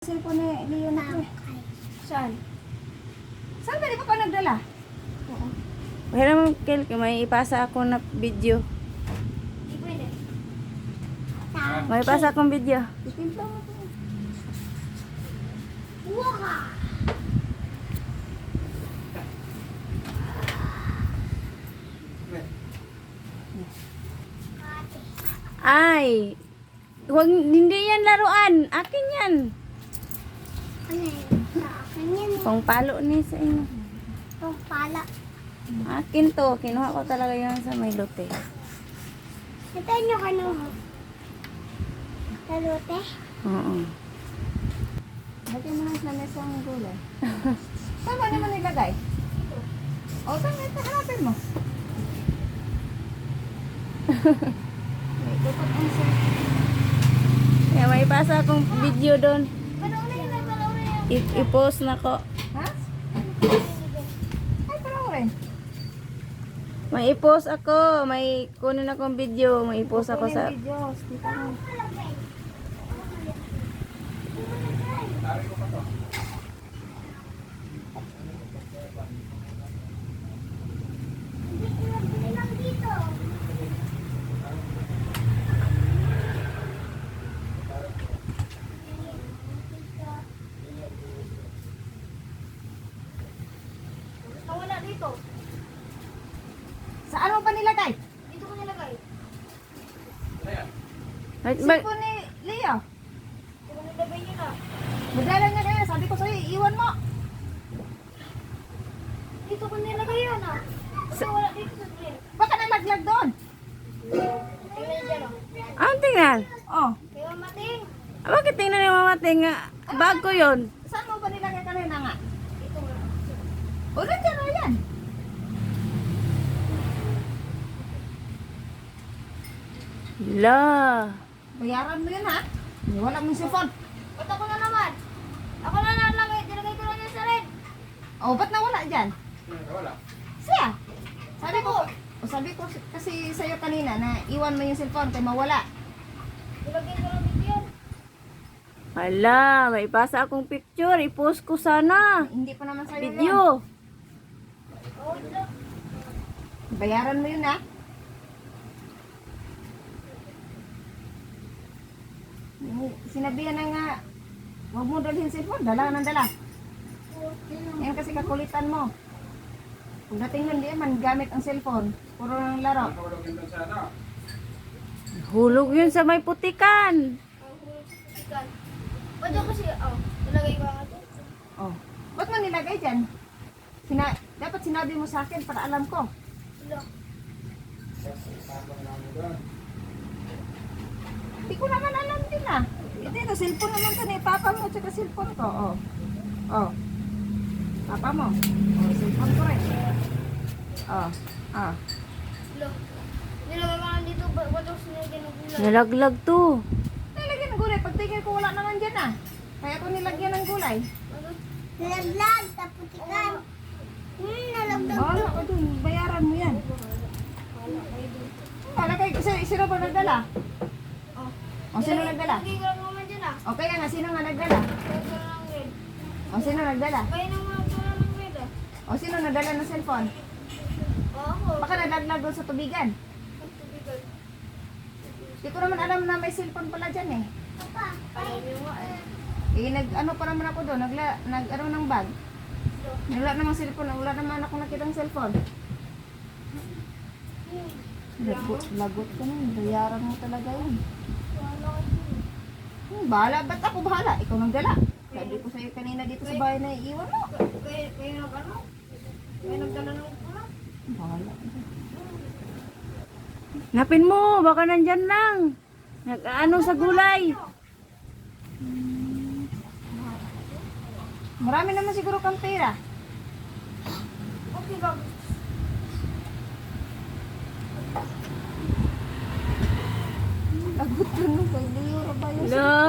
Cellphone ni Leo na. Saan? Saan ba? Di ba ka nagdala? Oo. Pero Kel, may ipasa ako na video. Di pwede. May ipasa akong video. Itimpla mo ito. Waka! Ay, hindi yan laruan. Akin yan. Ano yun? Sa akin yun. Pang palo ni sa inyo. Itong pala. Akin to. Kinuha ko talaga yan sa may lote. Ito nyo kanuha. Salute. Oo. Lagyan mo lang sa mesa ang gulay. Saan ba naman nilagay? O, saan ito? Hanapin mo. May tukot ang sa... Kaya may ipasa akong video doon. Panoorin yun, panoorin yun. I-post na ko. Ha? Ay, parang rin. May i-post ako. May kunin akong video. May i-post ako sa... Videos. Dito mo. Hindi lang dito. Nawala dito. Saan mo pa nilagay? Dito ko nilagay. Cellphone ni Leo. Dito ko nilagay yun ah. Magdala niya kaya. Sabi ko sa'yo, iwan mo. Dito ko nilagay yun ah. Kasi wala dito sa green. Baka nalaglag doon. Tingnan dyan ah. Ah, tingnan. Oh. Kaya mating. Bakit tingnan ni Mama Ting? Bag ko yun. Saan mo ba nilagay kanina nga? Dito nga. O, nandiyan na yan. La. Bayaran mo yun ha. Wala mong cellphone. Ba't ako na naman? Ako na nalagay. Nilagay ko lang yan sa red. O, ba't nawala dyan? Wala. Siya. Sabi ko kasi sa'yo kanina na iwan mo yung cellphone kaya mawala. Nilagay ko lang dito yun. Hala, may ipasa akong picture. I-post ko sana. Hindi pa naman sa'yo yan. Video. Oh, ito. Bayaran mo yun ha. Sinabihan na nga, huwag mo dalhin cellphone, dala ng dala. Yan kasi kakulitan mo. Pagdating nun, di man gamit ang cellphone. Puro ng laro. Nakawalagin doon sa ano. Hulog yun sa may putikan. Ikan. Ba't ako kasi, nilagay ko nga dito. Oh. Ba't mo nilagay dyan? Dapat sinabi mo sa akin para alam ko. Wala. Tapos namin doon. Hindi ko naman alam din ah. Ito, cellphone naman to ni Papa mo, tsaka cellphone ko. Oh. Oh. Papa mo. Oh, cellphone ko rin. Oh. Ah. Wala. Nilagay ko lang dito. Ba't ako sinagyan ng gulay? Nalaglag to. Nilagyan ng gulay. Pagtingin ko wala naman dyan ah. Kaya ko nilagyan ng gulay. Ano? Nalaglag. Taputikan. Nalaglag. Bahala ko dun. Bayaran mo yan. Wala kayo. Sino ba nagdala? Oh. O, sino nagdala? Nilagay ko lang naman dyan ah. O, kaya nga, sino nga nagdala? Nilagay ko lang ng red. O, sino nagdala? Kaya naman ko lang ng red ah. O, sino nagdala ng cellphone? Oo. Baka nalaglag doon sa tubigan. Ang tubigan. Hindi ko naman alam na may cellphone pala dyan eh. Papa. Ayaw mo nga eh. Ano pa naman ako doon, nag-ano ng bag. Wala namang cellphone, wala naman ako nakitang cellphone. Lagot ko nun, bayaran mo talaga yun. Wala ka dun. Bahala, ba't ako bahala? Ikaw nang dala. Sabi ko sa'yo kanina dito sa bahay na iiwan mo. Kaya nag ano? Kaya nagdala ng pula. Bahala. Napin mo, baka nandyan lang. Nag-ano sa gulay. Marami naman siguro kang pera. Okay ba? Lagot ko nun kay Leo ba yun? La.